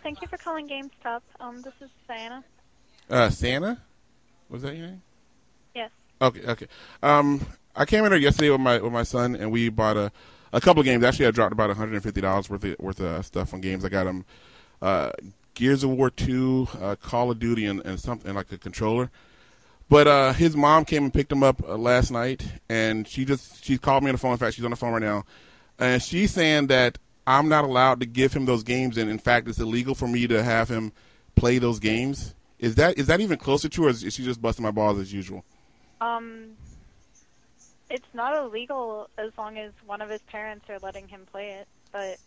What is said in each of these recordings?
thank you for calling GameStop. This is Diana. Santa? Was that your name? Yes. Okay. I came in there yesterday with my son, and we bought a couple of games. Actually, I dropped about $150 worth of stuff on games. I got him Gears of War 2, Call of Duty, and something like a controller. But his mom came and picked him up last night, and she called me on the phone. In fact, she's on the phone right now, and she's saying that I'm not allowed to give him those games, and in fact, it's illegal for me to have him play those games. Is that even closer to, or is she just busting my balls as usual? It's not illegal as long as one of his parents are letting him play it. But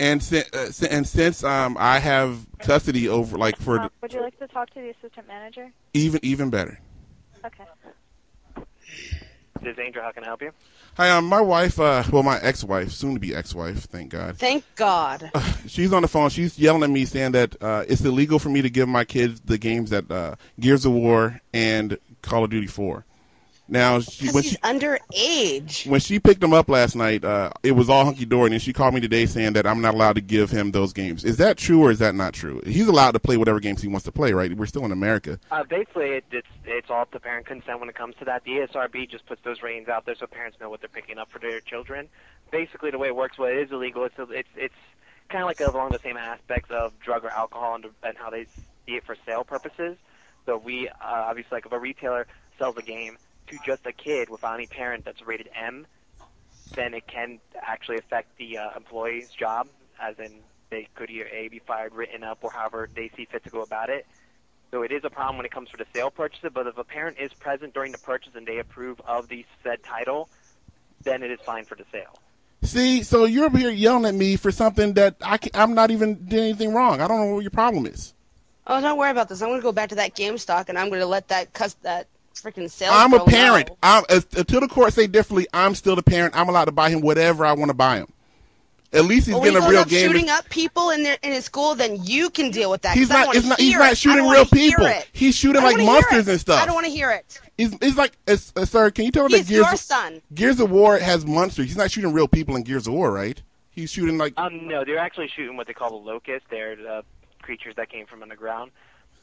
since I have custody over for. Would you like to talk to the assistant manager? Even better. Okay. This is Angel. How can I help you? Hi, my wife, my ex-wife, soon-to-be ex-wife, thank God. Thank God. She's on the phone. She's yelling at me saying that it's illegal for me to give my kids the games that Gears of War and Call of Duty 4. Now, he's underage. When she picked him up last night, it was all hunky-dory, and then she called me today saying that I'm not allowed to give him those games. Is that true or is that not true? He's allowed to play whatever games he wants to play, right? We're still in America. Basically, it's all up to parent consent when it comes to that. The esrb just puts those ratings out there so parents know what they're picking up for their children. Basically, the way it works, it is illegal. It's kind of like along the same aspects of drug or alcohol and how they see it for sale purposes. So we, obviously, like if a retailer sells a game to just a kid without any parent that's rated M, then it can actually affect the employee's job, as in they could either A, be fired, written up, or however they see fit to go about it. So it is a problem when it comes to the sale purchases, but if a parent is present during the purchase and they approve of the said title, then it is fine for the sale. See, so you're up here yelling at me for something that I'm not even doing anything wrong. I don't know what your problem is. Oh, don't worry about this. I'm going to go back to that GameStop, and I'm going to let that freaking sales. I'm a parent. Know. Until the court say differently, I'm still the parent. I'm allowed to buy him whatever I want to buy him. At least he's getting a real game. Shooting up people in his school, then you can deal with that. He's not shooting real people. He's shooting like monsters and stuff. I don't want to hear it. It's like, sir, can you tell me that your son. Gears of War has monsters? He's not shooting real people in Gears of War, right? He's shooting like. No, they're actually shooting what they call the locusts. They're the creatures that came from underground.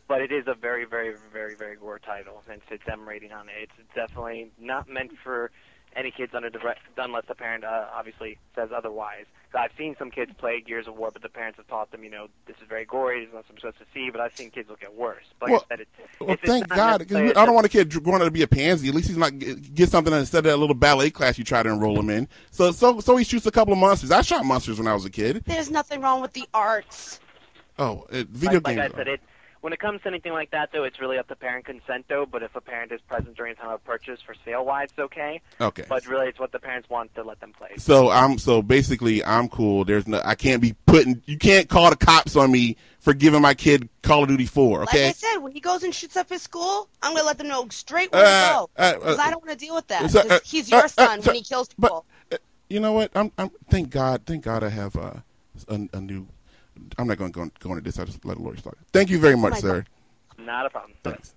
But it is a very, very, very, very gore title, and it's M rating on it. It's definitely not meant for any kids unless the parent obviously says otherwise. So I've seen some kids play Gears of War, but the parents have taught them, this is very gory, this is not something you're supposed to see, but I've seen kids will get worse. But like I said, thank God, because I don't want a kid growing up to be a pansy. At least he's not get something instead of that little ballet class you try to enroll him in. So he shoots a couple of monsters. I shot monsters when I was a kid. There's nothing wrong with the arts. Oh, video games. Like I said, when it comes to anything like that, though, it's really up to parent consent, though. But if a parent is present during the time of purchase for sale-wise, it's okay. Okay. But really, it's what the parents want to let them play. So basically, I'm cool. I can't be you can't call the cops on me for giving my kid Call of Duty 4. Okay. Like I said, when he goes and shoots up his school, I'm gonna let them know straight where to go because I don't want to deal with that. He's your son when he kills people. But you know what? Thank God I have a new. I'm not going to go into this. I just let the lawyer start. Thank you very much, sir. Not a problem. Thanks.